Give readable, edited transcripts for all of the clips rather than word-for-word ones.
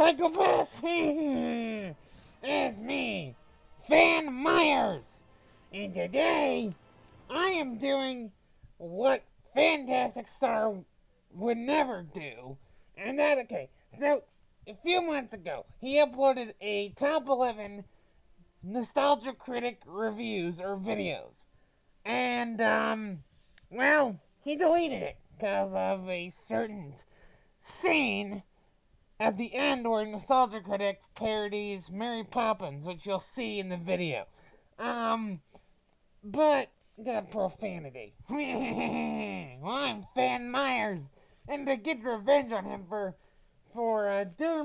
psychopaths! It's me, Van Myers! And today, I am doing what Fantastic Star would never do. And that, okay, so a few months ago, he uploaded a top 11 Nostalgia Critic reviews or videos. And, well, he deleted it because of a certain scene at the end where Nostalgia Critic parodies Mary Poppins, which you'll see in the video. But got profanity. Well, I'm Fan Myers, and to get revenge on him for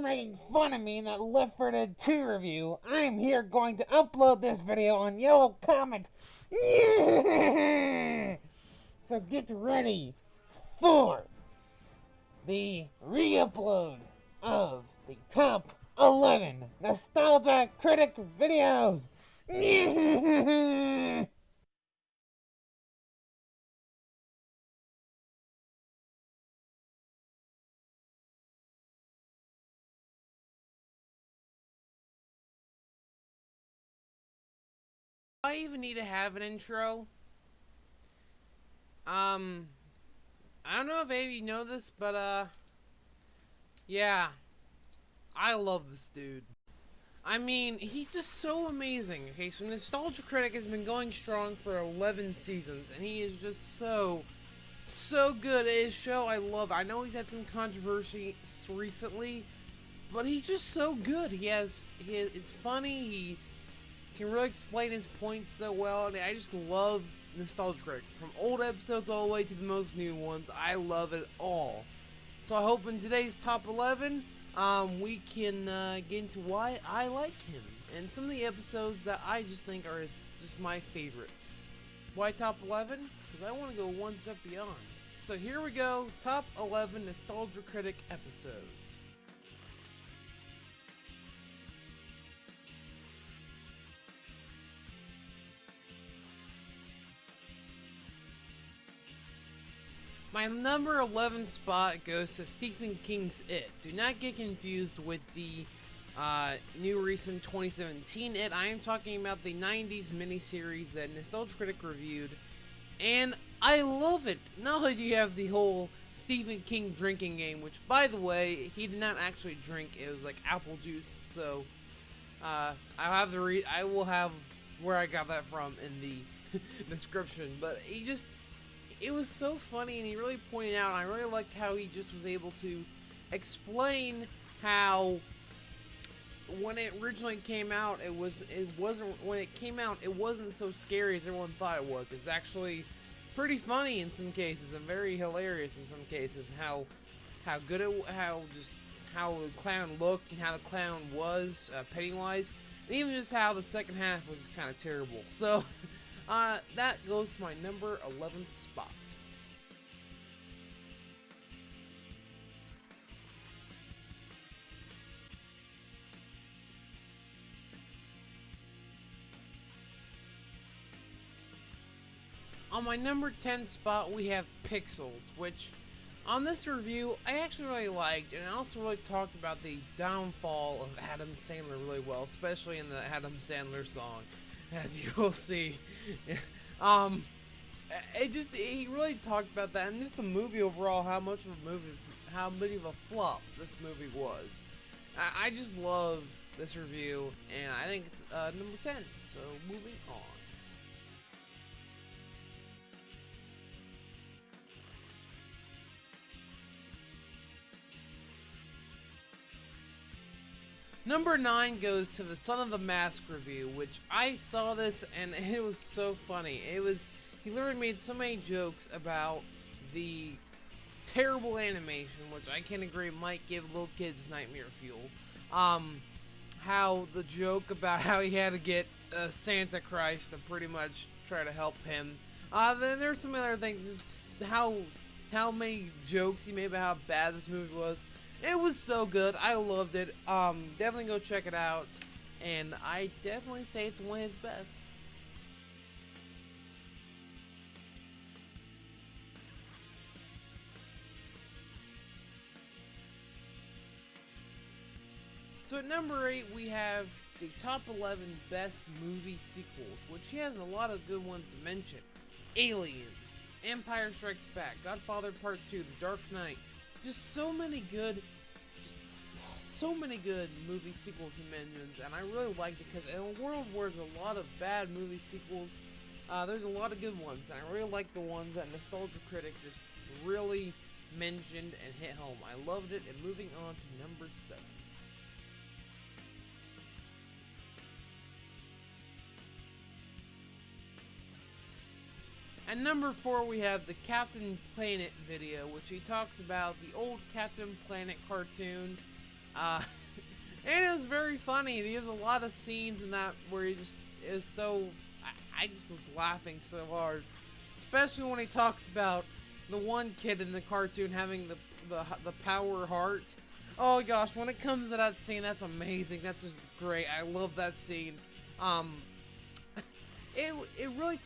making fun of me in that Left 4 Dead 2 review, I'm here going to upload this video on Yellow Comet. So get ready for the re-upload of the top 11 Nostalgia Critic videos. I even need to have an intro. I don't know if any of you know this, but yeah, I love this dude. I mean, he's just so amazing. Okay, so Nostalgia Critic has been going strong for 11 seasons, and he is just so good at his show. I love it. I know he's had some controversy recently, but he's just so good. It's funny. He can really explain his points so well, and I just love Nostalgia Critic. From old episodes all the way to the most new ones, I love it all. So I hope in today's top 11, we can get into why I like him and some of the episodes that I just think are just my favorites. Why top 11? Because I want to go one step beyond. So here we go, top 11 Nostalgia Critic episodes. My number 11 spot goes to Stephen King's It. Do not get confused with the new recent 2017 It. I am talking about the 90s miniseries that Nostalgia Critic reviewed, and I love it. Not only do you have the whole Stephen King drinking game, which, by the way, he did not actually drink. It was like apple juice. So I will have where I got that from in the description. But it was so funny, and he really pointed out, and I really liked how he just was able to explain how when it originally came out, it wasn't so scary as everyone thought it was. It was actually pretty funny in some cases and very hilarious in some cases. How how the clown looked and how the clown was, Pennywise, and even just how the second half was just kind of terrible. So that goes to my number 11th spot. On my number 10 spot, we have Pixels, which on this review I actually really liked, and I also really talked about the downfall of Adam Sandler really well, especially in the Adam Sandler song, as you will see. He really talked about that, and just the movie overall, how big of a flop this movie was. I just love this review, and I think it's number 10. So moving on. Number 9 goes to the Son of the Mask review, which I saw this and it was so funny. He literally made so many jokes about the terrible animation, which I can agree might give little kids nightmare fuel. How the joke about how he had to get Santa Christ to pretty much try to help him. Then there's some other things, just how many jokes he made about how bad this movie was. It was so good. I loved it. Definitely go check it out. And I definitely say it's one of his best. So at number 8, we have the top 11 best movie sequels, which he has a lot of good ones to mention. Aliens, Empire Strikes Back, Godfather Part 2, The Dark Knight. Just so many good movie sequels he mentions, and I really liked it because in a world where there's a lot of bad movie sequels, there's a lot of good ones, and I really like the ones that Nostalgia Critic just really mentioned and hit home. I loved it, and moving on to number 7. At number 4, we have the Captain Planet video, which he talks about the old Captain Planet cartoon. And it was very funny. There's a lot of scenes in that where he just is so... I just was laughing so hard. Especially when he talks about the one kid in the cartoon having the power heart. Oh gosh, when it comes to that scene, that's amazing. That's just great. I love that scene. He really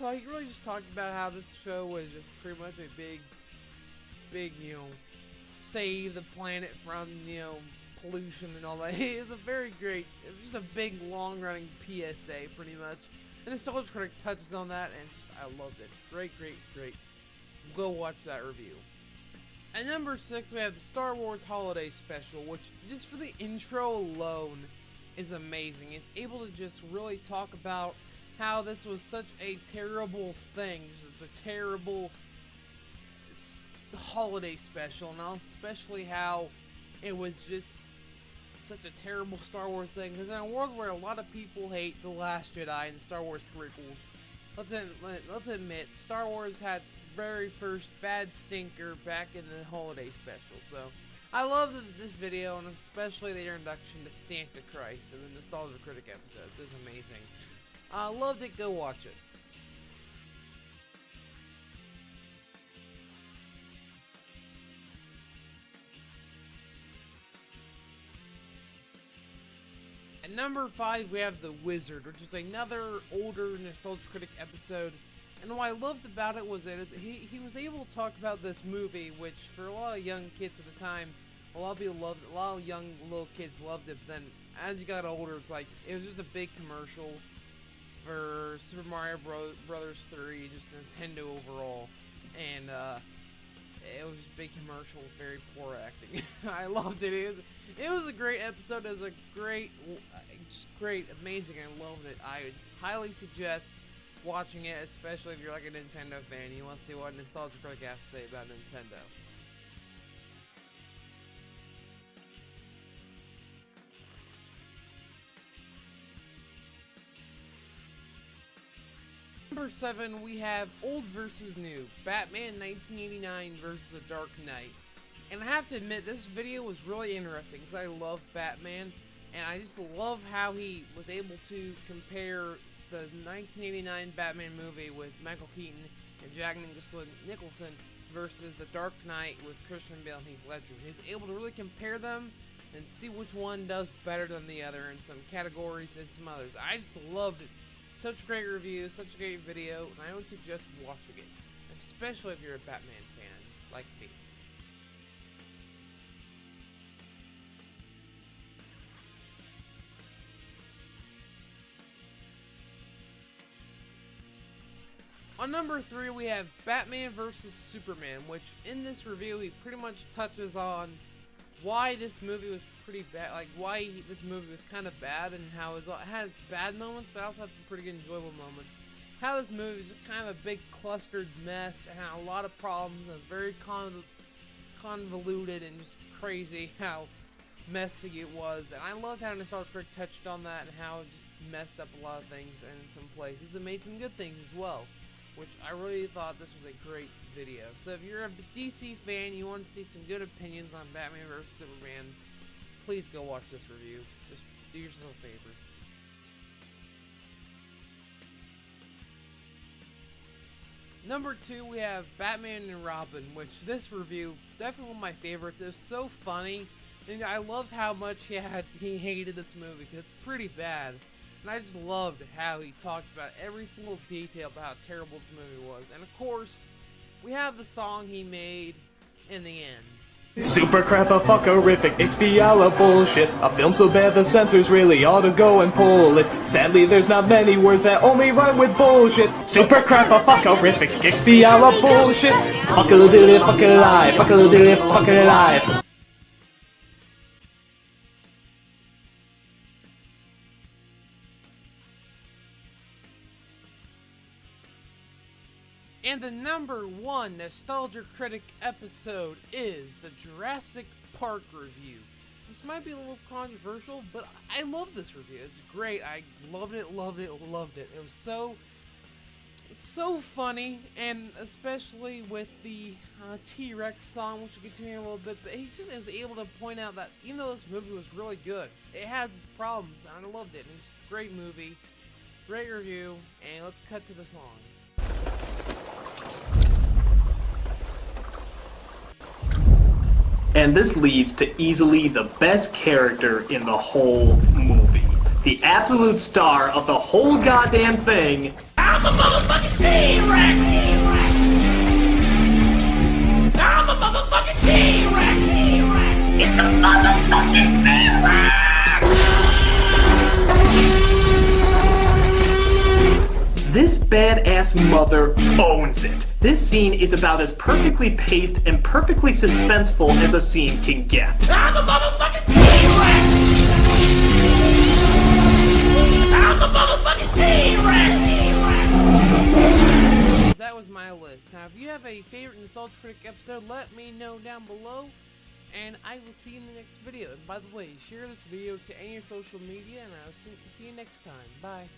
just talked about how this show was just pretty much a big, save the planet from, pollution and all that. It was it was just a big, long-running PSA, pretty much. And Nostalgia Critic touches on that, and I loved it. Great. Go watch that review. At number 6, we have the Star Wars Holiday Special, which, just for the intro alone, is amazing. It's able to just really talk about how this was such a terrible thing, just a terrible holiday special, and especially how it was just such a terrible Star Wars thing, because in a world where a lot of people hate The Last Jedi and the Star Wars prequels, let's admit, Star Wars had its very first bad stinker back in the holiday special. So I love this video, and especially the introduction to Santa Christ in the Nostalgia Critic episodes. It's amazing. Loved it. Go watch it. At number 5, we have The Wizard, which is another older Nostalgia Critic episode. And what I loved about it was that he was able to talk about this movie, which for a lot of young kids at the time, a lot of people loved it. A lot of young little kids loved it. But then as you got older, it's like it was just a big commercial for Super Mario Brothers 3, just Nintendo overall, and it was just a big commercial with very poor acting. I loved it. It was a great episode. It was a great, amazing. I loved it. I would highly suggest watching it, especially if you're like a Nintendo fan and you want to see what Nostalgia Critic has to say about Nintendo. Number 7, we have Old versus New, Batman 1989 versus The Dark Knight. And I have to admit, this video was really interesting because I love Batman, and I just love how he was able to compare the 1989 Batman movie with Michael Keaton and Jack Nicholson versus The Dark Knight with Christian Bale and Heath Ledger. He's able to really compare them and see which one does better than the other in some categories and some others. I just loved it. Such a great review, such a great video, and I would suggest watching it, especially if you're a Batman fan like me. On number 3, we have Batman vs. Superman, which in this review he pretty much touches on why this movie was pretty bad, like why this movie was kind of bad, and how it had its bad moments, but also had some pretty good enjoyable moments. How this movie was just kind of a big clustered mess, and had a lot of problems, and it was very convoluted and just crazy how messy it was. And I loved how Nostalgia Critic touched on that, and how it just messed up a lot of things, and in some places it made some good things as well, which I really thought this was a great video. So if you're a DC fan, you want to see some good opinions on Batman vs. Superman, please go watch this review. Just do yourself a favor. Number 2, we have Batman and Robin, which this review, definitely one of my favorites. It was so funny, and I loved how much he hated this movie, because it's pretty bad. And I just loved how he talked about every single detail about how terrible this movie was. And of course, we have the song he made in the end. Super crap-a-fuckerific, XP bullshit. A film so bad the censors really ought to go and pull it. Sadly, there's not many words that only rhyme with bullshit. Super crap-a-fuckerific, XP bullshit. Fuck-a-little fuck-a-life, fuck-a-little fuck-a-life. And the #1 Nostalgia Critic episode is the Jurassic Park review. This might be a little controversial, but I love this review. It's great. I loved it, loved it, loved it. It was so funny, and especially with the T-Rex song, which we'll get to in a little bit, but he just was able to point out that even though this movie was really good, it had its problems, and I loved it. And it's a great movie, great review, and let's cut to the song. And this leads to easily the best character in the whole movie. The absolute star of the whole goddamn thing. I'm the motherfucking T-Rex! I'm the motherfucking T-Rex! It's a motherfucking T-Rex! This badass mother owns it. This scene is about as perfectly paced and perfectly suspenseful as a scene can get. I'm the motherfucking T-Rex! I'm the motherfucking T-Rex! That was my list. Now, if you have a favorite Nostalgia Critic episode, let me know down below, and I will see you in the next video. And by the way, share this video to any of your social media, and I'll see you next time. Bye.